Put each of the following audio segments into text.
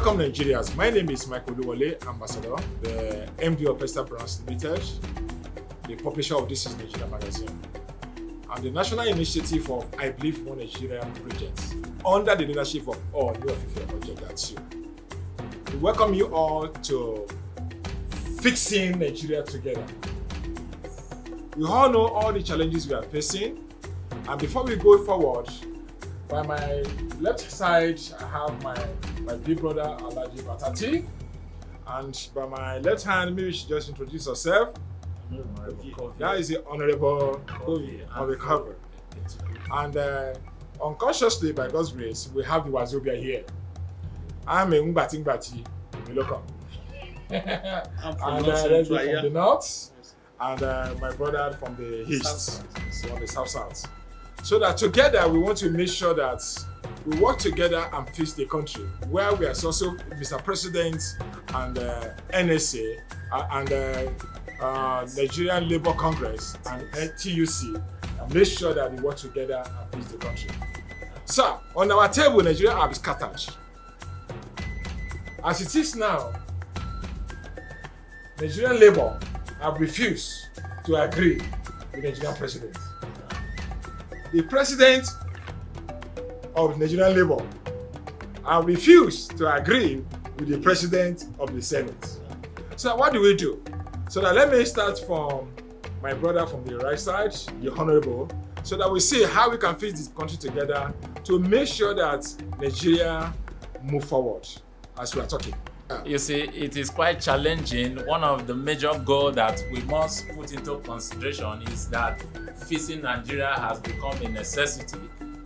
Welcome Nigerians. My name is Michael Duwale, Ambassador, the MD of Pesta Brands Limited, the publisher of This is Nigeria magazine, and the national initiative of I Believe One Nigeria project under the leadership of all New Official. We welcome you all to Fixing Nigeria Together. We all know all the challenges we are facing, and before we go forward, by my left side, I have my big brother, Alhaji Batati. And by my left hand, maybe she just introduce herself. That is the Honorable Kofi on the cover. And unconsciously, by God's grace, we have the Wazobia here. I'm a Mbating Bati, welcome. I'm from and from the north, and my brother from the east, from the south. So that together we want to make sure that we work together and fix the country, where we are also Mr. President and NSA and Nigerian Labour Congress and TUC, and make sure that we work together and fix the country. So, on our table, Nigeria have scattered. As it is now, Nigerian Labour have refused to agree with the Nigerian president. The president of Nigerian Labour have refused to agree with the president of the Senate. So what do we do? So that let me start from my brother from the right side, the Honorable, so that we see how we can fix this country together to make sure that Nigeria move forward as we are talking. You see, it is quite challenging. One of the major goals that we must put into consideration is that fixing Nigeria has become a necessity.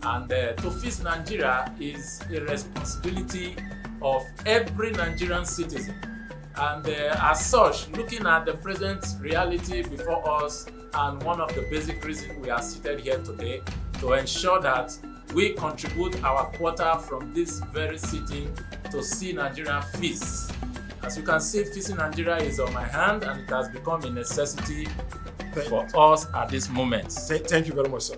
And to fix Nigeria is a responsibility of every Nigerian citizen. And as such, looking at the present reality before us, and one of the basic reasons we are seated here today, to ensure that we contribute our quota from this very sitting to see Nigeria fix. As you can see, fixing Nigeria is on my hand, and it has become a necessity for us at this moment. Thank you very much, sir.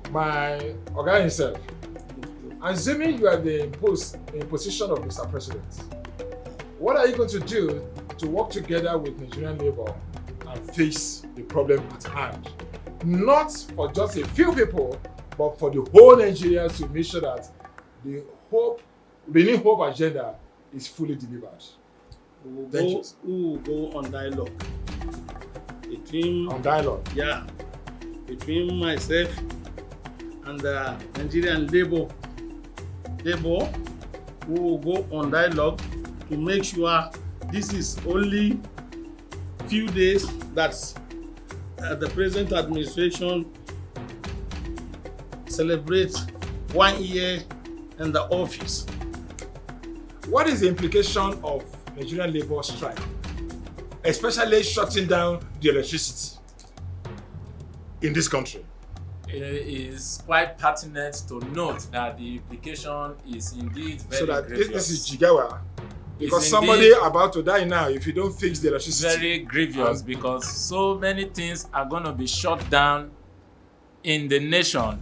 My Oga himself, assuming you are in position of Mr. President, what are you going to do to work together with Nigerian Labour and face the problem at hand? Not for just a few people, but for the whole Nigeria, to make sure that the Benin Hope agenda is fully delivered. We will go on dialogue. Between myself and the Nigerian Labour, we will go on dialogue to make sure this is only few days that the present administration celebrates 1 year in the office. What is the implication of Nigerian Labour strike, especially shutting down the electricity in this country? It is quite pertinent to note that the implication is indeed very grievous. This is Jigawa, because somebody about to die now if you don't fix the electricity. Very grievous, because so many things are going to be shut down in the nation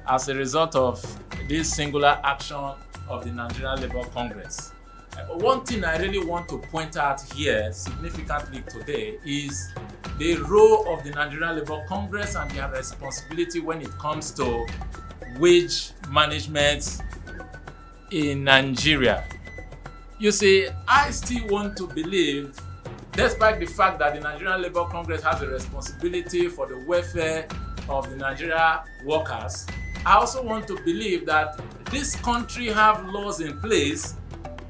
as a result of this singular action of the Nigerian Labour Congress. One thing I really want to point out here significantly today is the role of the Nigerian Labour Congress and their responsibility when it comes to wage management in Nigeria. You see, I still want to believe, despite the fact that the Nigerian Labour Congress has a responsibility for the welfare of the Nigeria workers, I also want to believe that this country have laws in place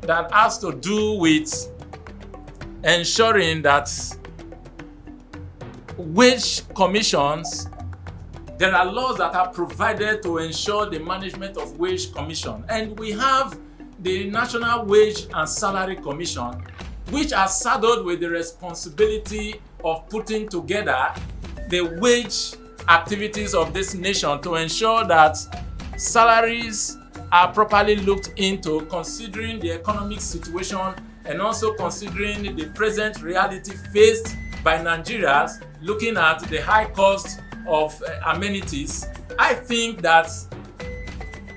that has to do with ensuring that wage commissions, there are laws that are provided to ensure the management of wage commission. And we have the National Wage and Salary Commission, which are saddled with the responsibility of putting together the wage activities of this nation to ensure that salaries are properly looked into, considering the economic situation and also considering the present reality faced by Nigerians, looking at the high cost of amenities. I think that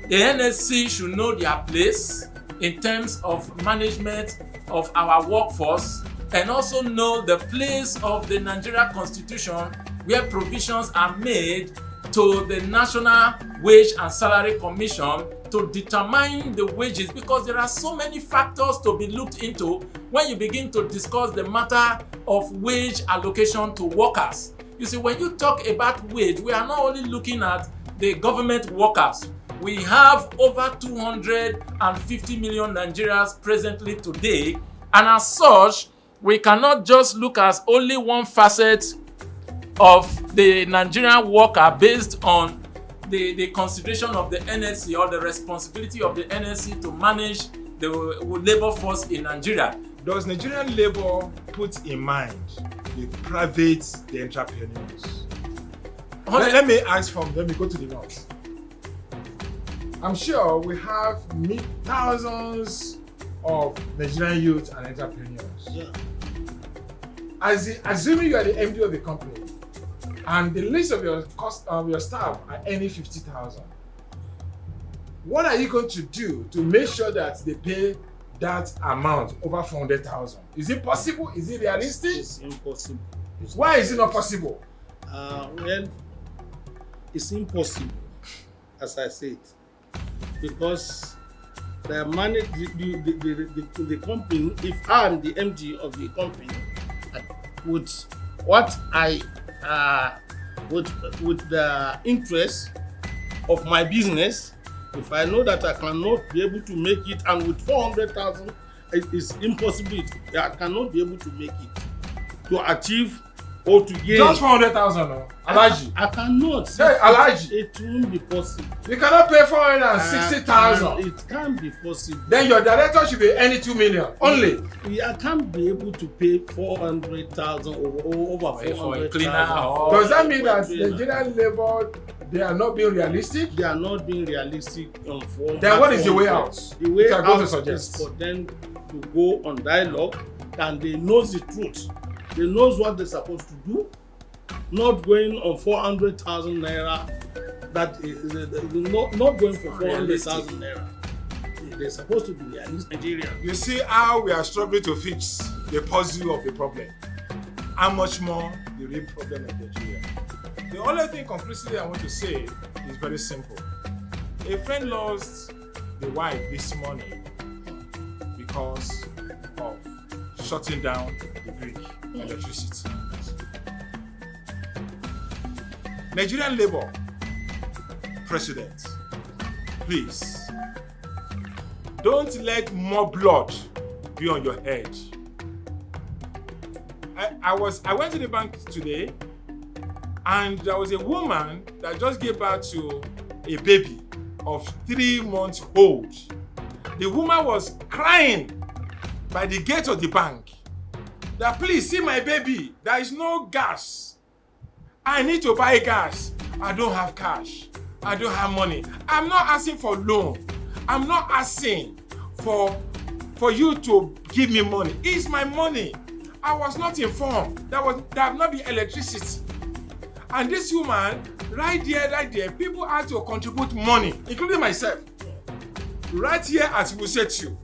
the NSC should know their place in terms of management of our workforce, and also know the place of the Nigeria Constitution where provisions are made to the National Wage and Salary Commission to determine the wages, because there are so many factors to be looked into when you begin to discuss the matter of wage allocation to workers. You see, when you talk about wage, we are not only looking at the government workers. We have over 250 million Nigerians presently today, and as such, we cannot just look at only one facet of the Nigerian worker based on the consideration of the NLC or the responsibility of the NLC to manage the labor force in Nigeria. Does Nigerian labor put in mind the private, the entrepreneurs? Let me ask let me go to the north. I'm sure we have thousands of Nigerian youth and entrepreneurs. Yeah. Assuming you are the MD of the company, and the list of your staff are earning 50,000, what are you going to do to make sure that they pay that amount over 400,000? Is it possible? Is it realistic? It's impossible. Why is it not possible? Well, it's impossible, as I said, because the company, if I'm the MD of the company, with what I with the interest of my business, if I know that I cannot be able to make it, and with 400,000, it is impossible. I cannot be able to make it to achieve or to gain. Just 400,000, no? Alaji. I cannot. Hey, Alaji. It won't be possible. You cannot pay 460,000. It can't be possible. Then your director should be earning 2 million only. I can't be able to pay 400,000 over 400,000. Does that mean that Nigerian labor, they are not being realistic? They are not being realistic on form. Then what is the way out? The way out is for them to go on dialogue, and they know the truth. They know what they're supposed to do. Not going on 400,000 naira. That is not going for 400,000 naira. They're supposed to be realistic Nigeria. You see how we are struggling to fix the puzzle of the problem. How much more the real problem of Nigeria? The only thing conclusively I want to say is very simple. A friend lost the wife this morning because of shutting down the grid, electricity. Nigerian Labour President, please don't let more blood be on your head. I went to the bank today, and there was a woman that just gave birth to a baby of 3 months old. The woman was crying by the gate of the bank that, please see my baby, there is no gas. I need to buy gas. I don't have cash. I don't have money. I'm not asking for loan. I'm not asking for you to give me money. It's my money. I was not informed. There have not been electricity. And this woman, right there, people had to contribute money, including myself. Right here at Wusetu.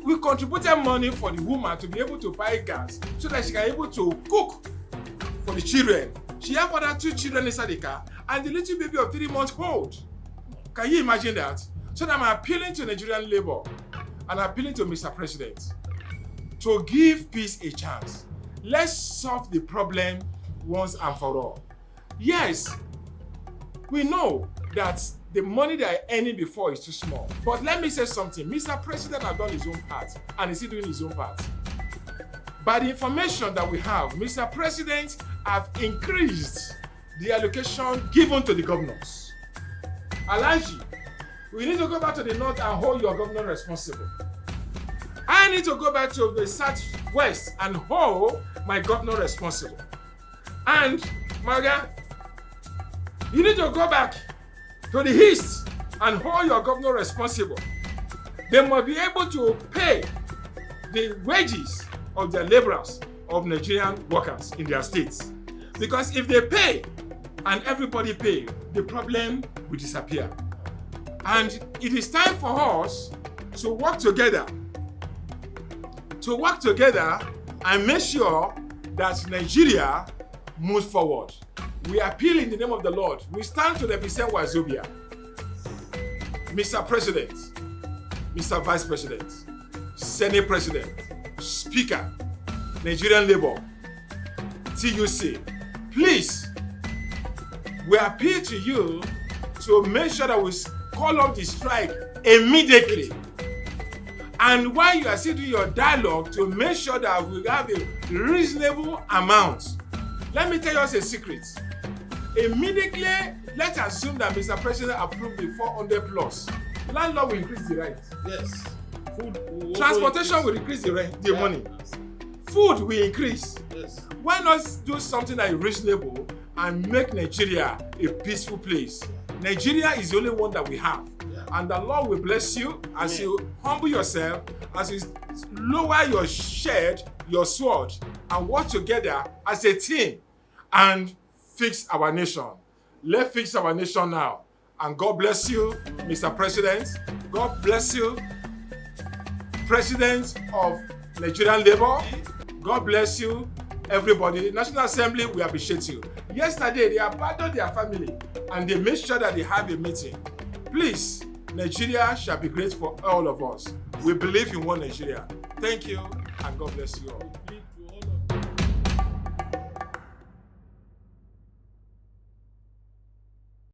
We contributed money for the woman to be able to buy gas so that she can be able to cook for the children. She have other 2 children inside the car and the little baby of 3 months old. Can you imagine that? So I'm appealing to Nigerian Labour and appealing to Mr. President to give peace a chance. Let's solve the problem once and for all. Yes, we know that the money they are earning before is too small. But let me say something. Mr. President has done his own part, and is he doing his own part? By the information that we have, Mr. President have increased the allocation given to the governors. Alaji, we need to go back to the north and hold your governor responsible. I need to go back to the southwest and hold my governor responsible. And, Maga, you need to go back to the east and hold your governor responsible. They must be able to pay the wages of their laborers, of Nigerian workers in their states. Because if they pay and everybody pay, the problem will disappear. And it is time for us to work together. To work together and make sure that Nigeria moves forward. We appeal in the name of the Lord. We stand to represent Wazobia. Mr. President, Mr. Vice President, Senate President, Speaker, Nigerian Labour, TUC, please, we appeal to you to make sure that we call off the strike immediately. And while you are still doing your dialogue, to make sure that we have a reasonable amount. Let me tell you a secret. Immediately, let's assume that Mr. President approved the 400 plus. Landlord will increase the rent. Yes. Food will Transportation will increase the rent, the money. Food will increase. Yes. Why not do something that is reasonable and make Nigeria a peaceful place? Nigeria is the only one that we have. Yeah. And the Lord will bless you as you humble yourself, as you lower your shield, your sword, and work together as a team and fix our nation. Let's fix our nation now. And God bless you, Mr. President. God bless you, President of Nigerian Labour. God bless you, everybody. National Assembly, we appreciate you. Yesterday, they abandoned their family and they made sure that they have a meeting. Please, Nigeria shall be great for all of us. We believe in one Nigeria. Thank you, and God bless you all.